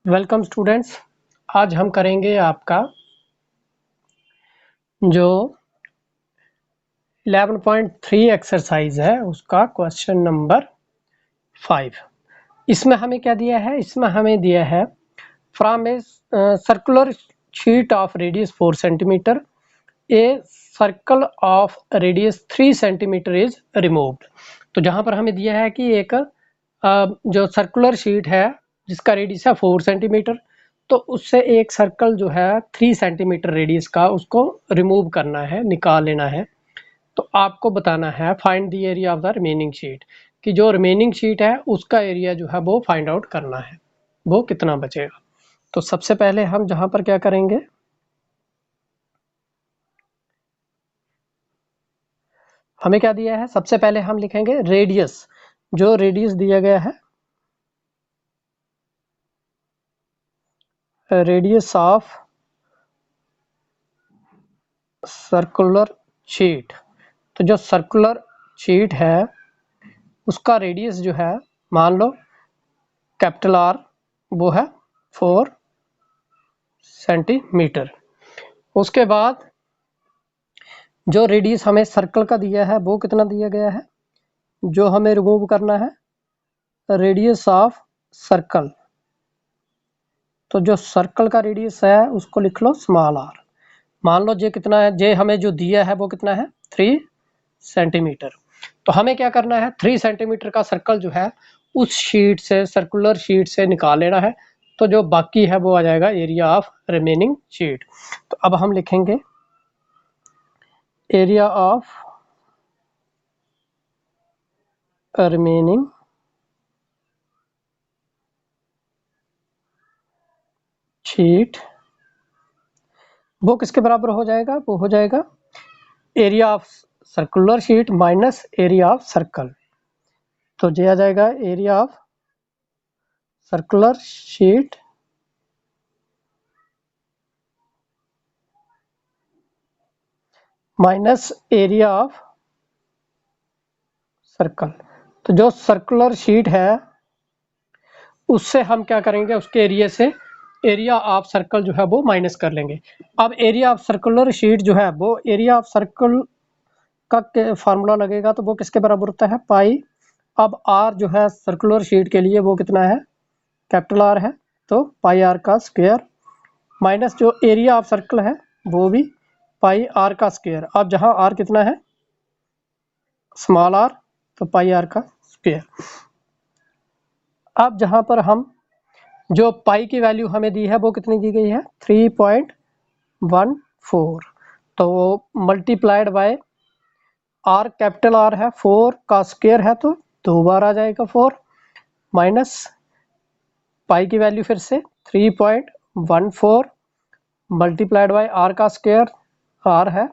Welcome students. आज हम करेंगे आपका जो 11.3 एक्सरसाइज है उसका क्वेश्चन नंबर 5। इसमें हमें क्या दिया है? इसमें हमें दिया है from a circular sheet of radius 4 centimetre a circle of radius 3 centimetre is removed. तो जहां पर हमें दिया है कि एक जो सर्कुलर शीट है जिसका रेडियस है 4 सेंटीमीटर, तो उससे एक सर्कल जो है 3 सेंटीमीटर रेडियस का उसको रिमूव करना है, निकाल लेना है। तो आपको बताना है find the area of the remaining sheet, कि जो रिमेनिंग शीट है उसका एरिया जो है वो फाइंड आउट करना है, वो कितना बचेगा। तो सबसे पहले हम जहां पर क्या करेंगे, हमें क्या दिया है, सबसे पहले हम लिखेंगे रेडियस। जो रेडियस दिया गया है, रेडियस ऑफ सर्कुलर शीट। तो जो सर्कुलर शीट है उसका रेडियस जो है, मान लो कैपिटल आर, वो है 4 सेंटीमीटर। उसके बाद जो रेडियस हमें सर्कल का दिया है वो कितना दिया गया है, जो हमें रिमूव करना है, रेडियस ऑफ सर्कल। तो जो सर्कल का रेडियस है उसको लिख लो स्मॉल आर। मान लो जे कितना है, जे हमें जो दिया है वो कितना है, 3 सेंटीमीटर। तो हमें क्या करना है, 3 सेंटीमीटर का सर्कल जो है उस शीट से, सर्कुलर शीट से निकाल लेना है। तो जो बाकी है वो आ जाएगा एरिया ऑफ रिमेनिंग शीट। तो अब हम लिखेंगे एरिया ऑफ रिमेनिंग शीट, वो किसके बराबर हो जाएगा, वो हो जाएगा area of circular sheet minus area of circle. तो ये आ जाएगा area of circular sheet minus area of circle. तो जो सर्कुलर शीट है उससे हम क्या करेंगे, उसके एरिया से एरिया ऑफ सर्कल जो है वो माइनस कर लेंगे। अब एरिया ऑफ सर्कुलर शीट जो है वो एरिया ऑफ सर्कल का फार्मूला लगेगा, तो वो किसके बराबर होता है, पाई। अब आर जो है सर्कुलर शीट के लिए वो कितना है, कैपिटल आर है, तो पाई आर का स्क्वायर माइनस जो एरिया ऑफ सर्कल है वो भी पाई आर का स्क्वायर। अब जहां आर कितना है, स्मॉल आर, तो पाई आर का स्क्वायर। अब जहां पर हम जो पाई की वैल्यू हमें दी है वो कितनी दी गई है, 3.14। तो multiplied by R, capital R है, 4 का स्क्वायर है तो 2 बार आ जाएगा 4, माइनस पाई की वैल्यू फिर से 3.14 मल्टीप्लाइड बाय आर का स्क्वायर, आर है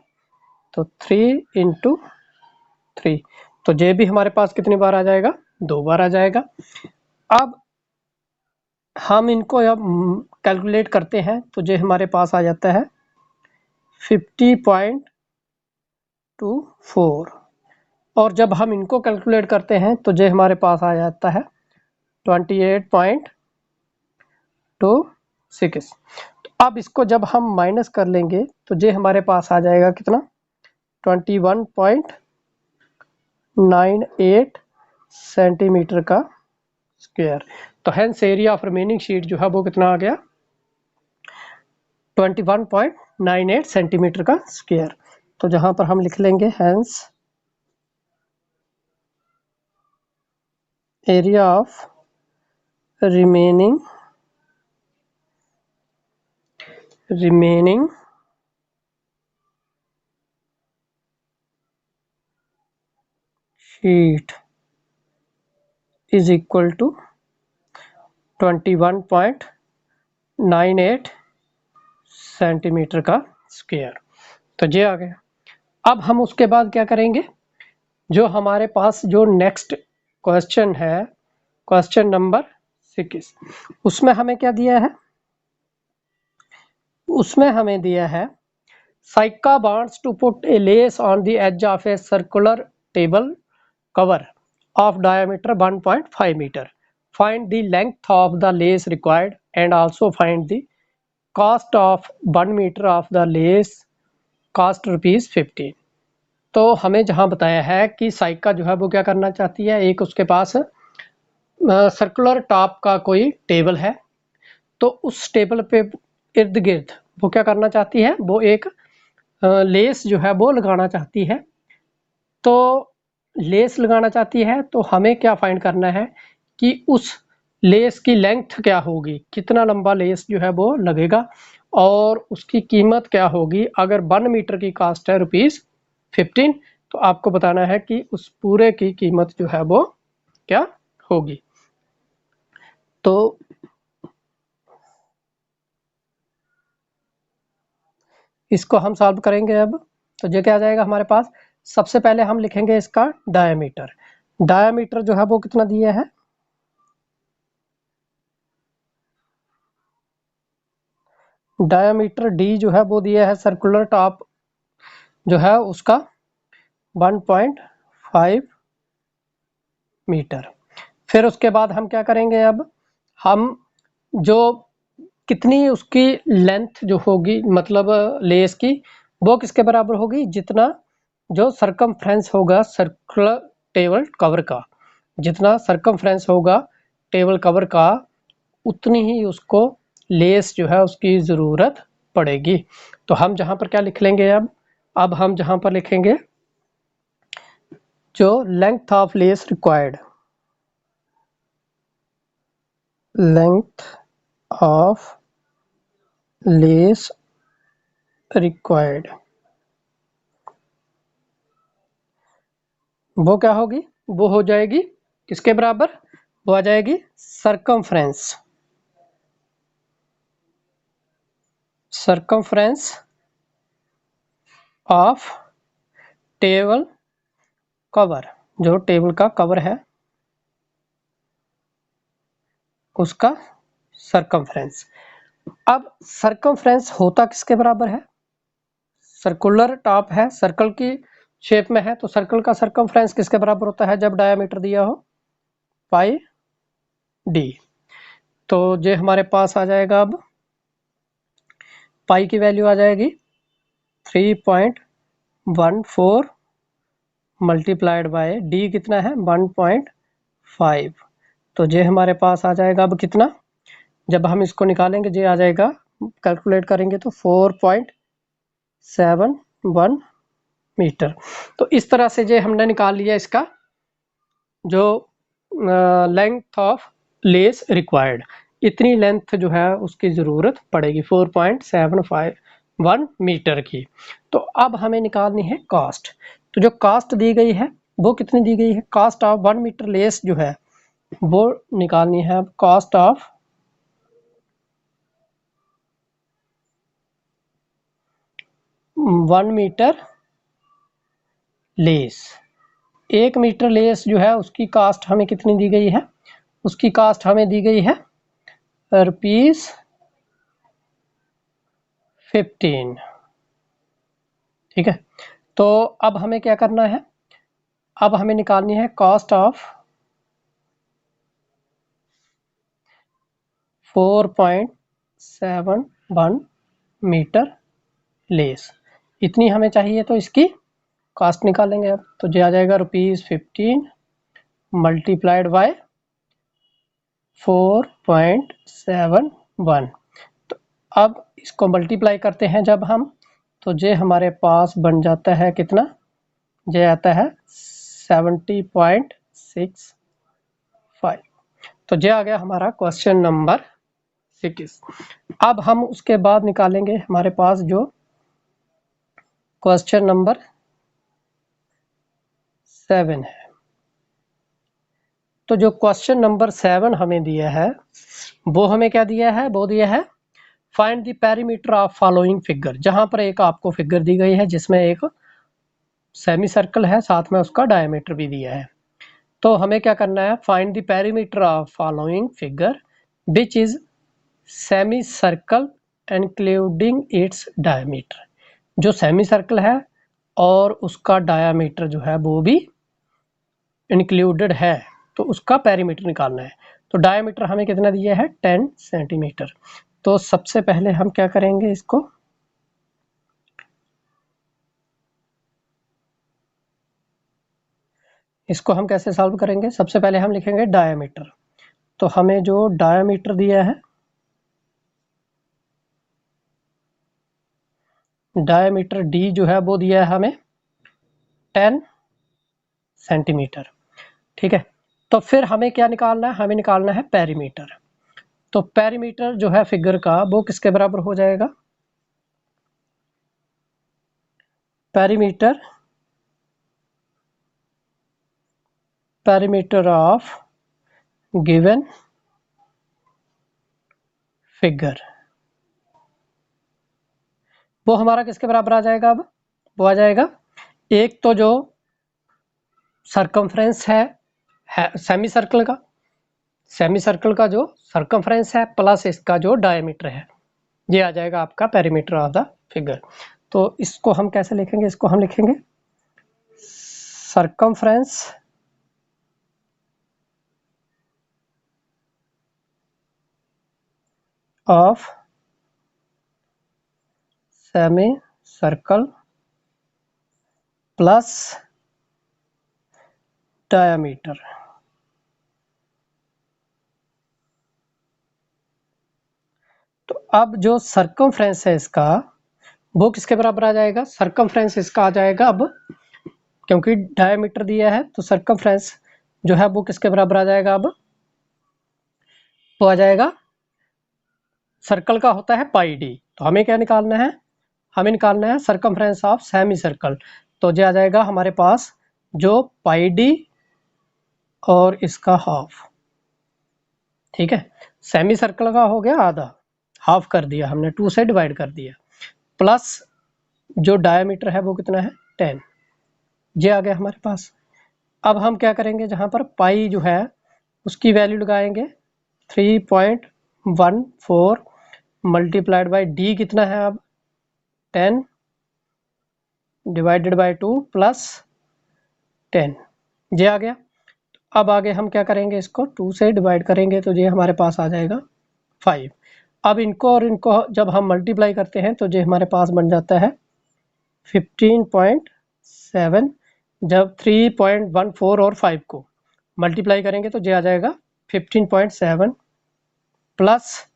तो 3 इंटू 3। तो ये भी हमारे पास कितनी बार आ जाएगा, 2 बार आ जाएगा। अब हम इनको अब कैलकुलेट करते हैं तो ये हमारे पास आ जाता है 50.24, और जब हम इनको कैलकुलेट करते हैं तो ये हमारे पास आ जाता है 28.26। तो अब इसको जब हम माइनस कर लेंगे तो ये हमारे पास आ जाएगा कितना, 21.98 सेंटीमीटर का स्क्वायर। तो hence area of remaining sheet जो है वो कितना आ गया, 21.98 सेंटीमीटर का स्क्वायर। तो जहां पर हम लिख लेंगे hence area of remaining sheet is equal to 21.98 centimetre का स्क्वायर। तो ये आ गया। अब हम उसके बाद क्या करेंगे, जो हमारे पास जो नेक्स्ट क्वेश्चन है, क्वेश्चन नंबर 6, उसमें हमें क्या दिया है, उसमें हमें दिया है Saika wants to put a lace on the edge of a circular table cover of diameter 1.5 meter. find the length of the lace required and also find the cost of 1 meter of the lace cost ₹15। तो हमें जहां बताया है कि साइका जो है वो क्या करना चाहती है, एक उसके पास सर्कुलर टॉप का कोई टेबल है, तो उस टेबल पे इर्द गिर्द वो क्या करना चाहती है, वो एक लेस जो है वो लगाना चाहती है। तो लेस लगाना चाहती है तो हमें क्या फाइंड करना है कि उस लेस की लेंथ क्या होगी, कितना लंबा लेस जो है वो लगेगा और उसकी कीमत क्या होगी। अगर 1 मीटर की कास्ट है ₹15, तो आपको बताना है कि उस पूरे की कीमत जो है वो क्या होगी। तो इसको हम सॉल्व करेंगे अब। तो ये क्या आ जाएगा हमारे पास, सबसे पहले हम लिखेंगे इसका डायमीटर। डायमीटर जो है वो कितना दिया है, डायमीटर डी जो है वो दिया है सर्कुलर टॉप जो है उसका 1.5 मीटर। फिर उसके बाद हम क्या करेंगे, अब हम जो कितनी उसकी लेंथ जो होगी मतलब लेस की, वो किसके बराबर होगी, जितना जो सरकमफ्रेंस होगा सर्कुलर टेबल कवर का, जितना सरकमफ्रेंस होगा टेबल कवर का उतनी ही उसको लेस जो है उसकी ज़रूरत पड़ेगी। तो हम जहाँ पर क्या लिख लेंगे, अब हम जहाँ पर लिखेंगे जो length of less required, length of less required, वो क्या होगी, वो हो जाएगी किसके बराबर, वो आ जाएगी circumference, circumference of table cover, जो टेबल का कवर है उसका सरकमफ्रेंस। अब सरकमफ्रेंस होता किसके बराबर है, सर्कुलर टॉप है, सर्कल की शेप में है, तो सर्कल का सरकमफ्रेंस किसके बराबर होता है जब डायमीटर दिया हो, पाई डी। तो ये हमारे पास आ जाएगा, अब पाई की वैल्यू आ जाएगी 3.14 मल्टीप्लाइड बाय डी कितना है 1.5। तो ये हमारे पास आ जाएगा अब कितना, जब हम इसको निकालेंगे ये आ जाएगा, कैलकुलेट करेंगे तो 4.71 मीटर। तो इस तरह से ये हमने निकाल लिया इसका जो लेंथ ऑफ लेस रिक्वायर्ड, इतनी लेंथ जो है उसकी ज़रूरत पड़ेगी 4.751 मीटर की। तो अब हमें निकालनी है कास्ट। तो जो कास्ट दी गई है वो कितनी दी गई है, कास्ट ऑफ 1 मीटर लेस जो है वो निकालनी है। अब cost of 1 metre less, 1 metre less जो है उसकी कास्ट हमें कितनी दी गई है, उसकी कास्ट हमें दी गई है ₹15। ठीक है, तो अब हमें क्या करना है, अब हमें निकालनी है कॉस्ट ऑफ 4.71 मीटर लेस, इतनी हमें चाहिए, तो इसकी कास्ट निकालेंगे। अब तो ये आ जाएगा ₹15 मल्टीप्लाइड बाय 4.71। तो अब इसको मल्टीप्लाई करते हैं जब हम, तो ये हमारे पास बन जाता है कितना, ये आता है 70.65। तो ये आ गया हमारा क्वेश्चन नंबर 6। अब हम उसके बाद निकालेंगे हमारे पास जो क्वेश्चन नंबर 7 है। तो जो क्वेश्चन नंबर 7 हमें दिया है वो हमें क्या दिया है, वो दिया है find the perimeter of following figure. जहां पर एक आपको फिगर दी गई है जिसमें एक सेमी सर्कल है, साथ में उसका डायमीटर भी दिया है। तो हमें क्या करना है, find the perimeter of following figure which is semi circle including its diameter. जो सेमी सर्कल है और उसका डायमीटर जो है वो भी इंक्लूडेड है, तो उसका पेरीमीटर निकालना है। तो डायमीटर हमें कितना दिया है 10 सेंटीमीटर। तो सबसे पहले हम क्या करेंगे, इसको हम कैसे सॉल्व करेंगे। सबसे पहले हम लिखेंगे डायमीटर। तो हमें जो डायमीटर दिया है, डायमीटर डी जो है वो दिया है हमें 10 सेंटीमीटर। ठीक है, तो फिर हमें क्या निकालना है, हमें निकालना है पेरीमीटर। तो पेरीमीटर जो है फिगर का वो किसके बराबर हो जाएगा, पेरीमीटर ऑफ गिवन फिगर, वो हमारा किसके बराबर आ जाएगा। अब वो आ जाएगा, एक तो जो सरकमफ्रेंस है सेमी सर्कल का जो सरकमफ्रेंस है प्लस इसका जो डायमीटर है, ये आ जाएगा आपका पेरीमीटर ऑफ द फिगर। तो इसको हम कैसे लिखेंगे, इसको हम लिखेंगे circumference of semi circle plus diameter. तो अब जो सरकमफ्रेंस है इसका वो किसके बराबर आ जाएगा, सरकमफ्रेंस इसका आ जाएगा, अब क्योंकि डायमीटर दिया है तो सरकमफ्रेंस जो है वो किसके बराबर आ जाएगा, अब वो आ जाएगा, सर्कल का होता है पाई डी। तो हमें क्या निकालना है, हमें निकालना है सरकमफ्रेंस ऑफ सेमी सर्कल। तो ये आ जाएगा हमारे पास जो पाई डी और इसका हाफ। ठीक है, सेमी सर्कल का हो गया आधा, हाफ कर दिया हमने, 2 से डिवाइड कर दिया, प्लस जो डायमीटर है वो कितना है 10, ये आ गया हमारे पास। अब हम क्या करेंगे, जहाँ पर पाई जो है उसकी वैल्यू लगाएंगे 3.14 मल्टीप्लाइड बाई डी कितना है अब 10 डिवाइडेड बाई 2 प्लस 10, ये आ गया। अब आगे हम क्या करेंगे, इसको 2 से डिवाइड करेंगे तो ये हमारे पास आ जाएगा 5। अब इनको और इनको जब हम मल्टीप्लाई करते हैं तो ये हमारे पास बन जाता है 15.7। जब 3.14 और 5 को मल्टीप्लाई करेंगे तो ये आ जाएगा 15.7 प्लस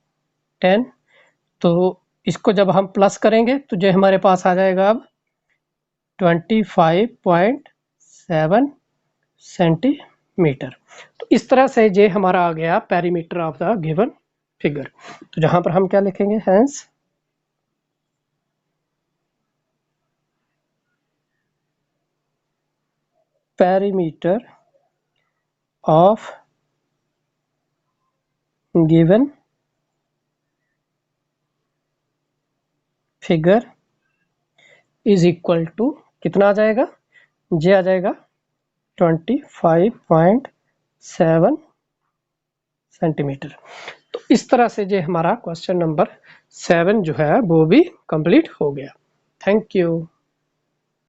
10। तो इसको जब हम प्लस करेंगे तो ये हमारे पास आ जाएगा अब 25.7 सेंटीमीटर। तो इस तरह से ये हमारा आ गया perimeter of the given figure. तो जहां पर हम क्या लिखेंगे, hence perimeter of given figure is equal to कितना आ जाएगा, ये आ जाएगा 25.7 सेंटीमीटर। तो इस तरह से ये हमारा क्वेश्चन नंबर 7 जो है वो भी कंप्लीट हो गया। Thank you.